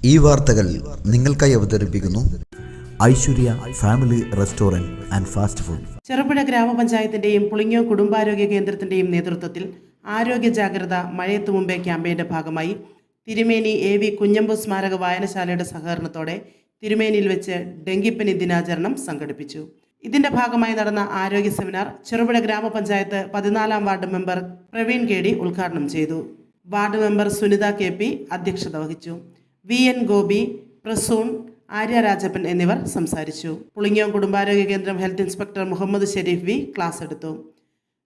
ഈ വാർത്തകൾ നിങ്ങൾക്കായി അവതരിപ്പിക്കുന്നു Aishwarya family restaurant and fast food. Cherupuzha ഗ്രാമപഞ്ചായത്തിന്റെയും പുളിങ്ങോ കുടുംബാരോഗ്യ കേന്ദ്രത്തിന്റെയും നേതൃത്വത്തിൽ ആരോഗ്യ ജാഗ്രത മഴയത്തു മുമ്പേ ക്യാമ്പയിന്റെ ഭാഗമായി തിരുമേനി AV കുഞ്ഞമ്പു സ്മാരക വായനശാലയുടെ സഹകരണത്തോടെ തിരുമേനിയിൽ വെച്ച് ഡെങ്കിപ്പനി ദിനാചരണം സംഘടിപ്പിച്ചു. ഇതിന്റെ ഭാഗമായി നടന്ന ആരോഗ്യ സെമിനാർ ചെറുപുഴ ഗ്രാമപഞ്ചായത്ത് 14-ാം വാർഡ് മെമ്പർ പ്രവീൺ KD ഉദ്ഘാടനം ചെയ്തു. വാർഡ് മെമ്പർ സുനിത KP അധ്യക്ഷത വഹിച്ചു. VN ഗോപി, പ്രസൂൺ, ആര്യ രാജപ്പൻ എന്നിവർ സംസാരിച്ചു. പുളിങ്ങോം കുടുംബാരോഗ്യ കേന്ദ്രം health inspector Muhammad Sharif V class എടുത്തു.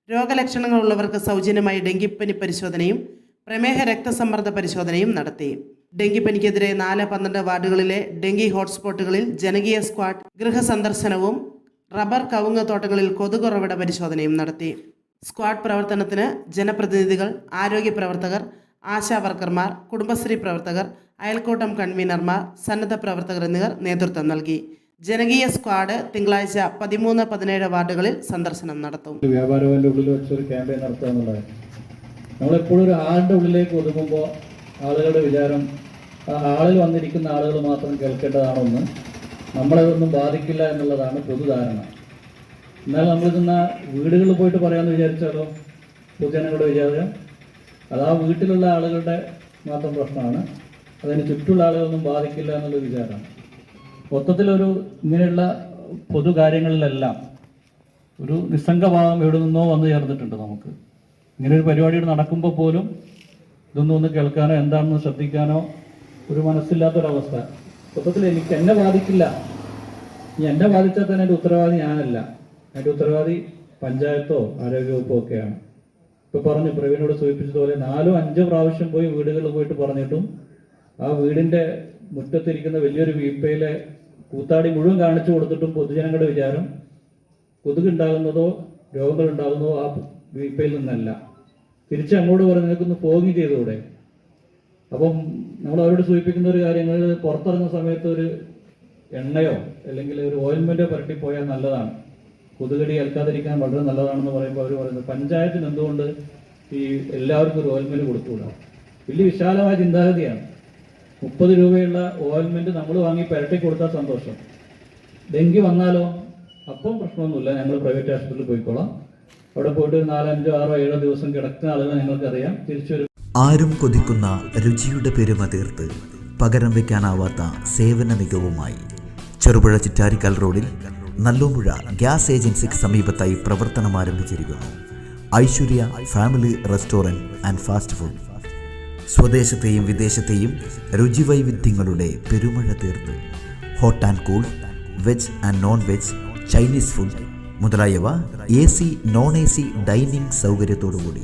രോഗലക്ഷണങ്ങളുള്ളവർക്ക് സൗജന്യമായി ഡെങ്കിപ്പനി പരിശോധനയും പ്രമേഹ രക്തസമ്മർദ്ദ പരിശോധനയും നടത്തി. ഡെങ്കിപ്പനിക്കെതിരെ 4-12 വാർഡുകളിലെ ഡെങ്കി ഹോട്ട്സ്പോട്ടുകളിൽ ജനകീയ സ്ക്വാഡ് ഗൃഹസന്ദർശനവും റബ്ബർ കവുങ്ങ് തോട്ടങ്ങളിൽ കൊതുകുറവിട പരിശോധനയും നടത്തി. സ്ക്വാഡ് പ്രവർത്തനത്തിന് ജനപ്രതിനിധികൾ, ആരോഗ്യ പ്രവർത്തകർ, ആശാ വർക്കർമാർ, കുടുംബശ്രീ പ്രവർത്തകർ, അയൽക്കൂട്ടം കൺവീനർമാർ, സന്നദ്ധ പ്രവർത്തകർ എന്നിവർ നേതൃത്വം നൽകി. ജനകീയ സ്ക്വാഡ് തിങ്കളാഴ്ച 13-17 വാർഡുകളിൽ സന്ദർശനം നടത്തും. വ്യാപാരത്തിന്റെ ഉള്ളിൽ വെച്ചൊരു ക്യാമ്പയിൻ നടത്തുക എന്നുള്ളത് നമ്മളെപ്പോഴും ഒരു ആളുടെ ഉള്ളിലേക്ക് ഒതുങ്ങുമ്പോൾ ആളുകളുടെ വിചാരം ആ ഹാളിൽ വന്നിരിക്കുന്ന ആളുകൾ മാത്രം കേൾക്കേണ്ടതാണൊന്ന്, നമ്മളതൊന്നും ബാധിക്കില്ല എന്നുള്ളതാണ് പൊതുധാരണ. എന്നാൽ നമ്മളിതെന്ന വീടുകളിൽ പോയിട്ട് പറയാമെന്ന് വിചാരിച്ചാലോ പൊതുജനങ്ങളുടെ വിചാരം അത് ആ വീട്ടിലുള്ള ആളുകളുടെ മാത്രം പ്രശ്നമാണ്, അതിന് ചുറ്റുള്ള ആളുകളൊന്നും ബാധിക്കില്ല എന്നുള്ള വിചാരമാണ്. മൊത്തത്തിലൊരു ഇങ്ങനെയുള്ള പൊതുകാര്യങ്ങളിലെല്ലാം ഒരു നിസ്സംഗഭാവം എവിടെ നിന്നോ വന്നു ചേർന്നിട്ടുണ്ട്. നമുക്ക് ഇങ്ങനെ ഒരു പരിപാടികൾ നടക്കുമ്പോൾ പോലും ഇതൊന്നും ഒന്ന് കേൾക്കാനോ എന്താണെന്ന് ശ്രദ്ധിക്കാനോ ഒരു മനസ്സില്ലാത്തൊരവസ്ഥ. മൊത്തത്തിൽ എന്നെ ബാധിക്കില്ല, എന്നെ ബാധിച്ചാൽ തന്നെ എൻ്റെ ഉത്തരവാദി ഞാനല്ല, എൻ്റെ ഉത്തരവാദി പഞ്ചായത്തോ ആരോഗ്യവകുപ്പോ ഒക്കെയാണ്. ഇപ്പോൾ പറഞ്ഞു, പ്രവീണോട് സൂചിപ്പിച്ചതുപോലെ 4-5 പ്രാവശ്യം പോയി വീടുകളിൽ പോയിട്ട് പറഞ്ഞിട്ടും ആ വീടിൻ്റെ മുറ്റത്തിരിക്കുന്ന വലിയൊരു വീപ്പയിലെ കൂത്താടി മുഴുവൻ കാണിച്ചു കൊടുത്തിട്ടും പൊതുജനങ്ങളുടെ വിചാരം കൊതുകുണ്ടാകുന്നതോ രോഗങ്ങൾ ഉണ്ടാകുന്നതോ ആ വീപ്പയിൽ നിന്നല്ല, തിരിച്ച് അങ്ങോട്ട് പറഞ്ഞ് നിൽക്കുന്ന ഫോഗിങ് ചെയ്തുകൂടെ. അപ്പം നമ്മൾ അവരോട് സൂചിപ്പിക്കുന്ന ഒരു കാര്യങ്ങൾ, പുറത്തിറങ്ങുന്ന സമയത്ത് ഒരു എണ്ണയോ അല്ലെങ്കിൽ ഒരു ഓയിൽമെൻറ്റോ പുരട്ടിപ്പോയാൽ നല്ലതാണ്, കൊതുകടി ഏൽക്കാതിരിക്കാൻ വളരെ നല്ലതാണെന്ന് പറയുമ്പോൾ അവർ പറയുന്നത് പഞ്ചായത്തിന് എന്തുകൊണ്ട് ഈ എല്ലാവർക്കും ഒരു ഓയിൽമെൻറ്റ് കൊടുത്തുകൂടാ. വലിയ വിശാലമായ ചിന്താഗതിയാണ്. 30 രൂപയുള്ള ഓയിൽമെൻറ്റ് നമ്മൾ വാങ്ങി പുരട്ടി കൊടുത്താൽ സന്തോഷം. ഡെങ്കി വന്നാലോ അപ്പം പ്രശ്നമൊന്നുമില്ല, ഞങ്ങൾ പ്രൈവറ്റ് ആശുപത്രിയിൽ പോയിക്കോളാം. അവിടെ പോയിട്ട് 4, 5, 6, 7 ദിവസം കിടക്കുന്ന ആളുകൾ ഞങ്ങൾക്കറിയാം. തിരിച്ചൊരു ആരും കൊതിക്കുന്ന രുചിയുടെ പെരുമ തീർത്ത് പകരം വയ്ക്കാനാവാത്ത സേവന മികവുമായി ചെറുപുഴ ചിറ്റാരിക്കൽ റോഡിൽ നല്ലോമ്പുഴ ഗ്യാസ് ഏജൻസിക്ക് സമീപത്തായി പ്രവർത്തനം ആരംഭിച്ചിരിക്കുന്നു Aishwarya family restaurant and fast food. സ്വദേശത്തെയും വിദേശത്തെയും രുചിവൈവിധ്യങ്ങളുടെ പെരുമഴ തീർത്ത് hot and cool, veg and non veg, Chinese food മുതലായവ AC, നോൺ AC ഡൈനിങ് സൗകര്യത്തോടുകൂടി.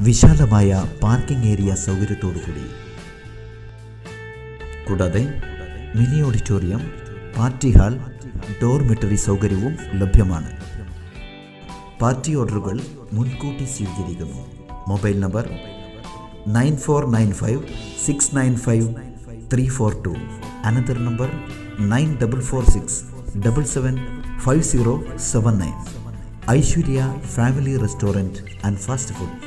വിശാലമായ പാർക്കിംഗ് ഏരിയ സൗകര്യത്തോടുകൂടി. കൂടാതെ mini auditorium, party hall, dormitory സൗകര്യവും ലഭ്യമാണ്. പാർട്ടി ഓർഡറുകൾ മുൻകൂട്ടി സ്വീകരിക്കുന്നു. Mobile number 9495695342. Another number 9446775079. Aishwarya family restaurant and fast food.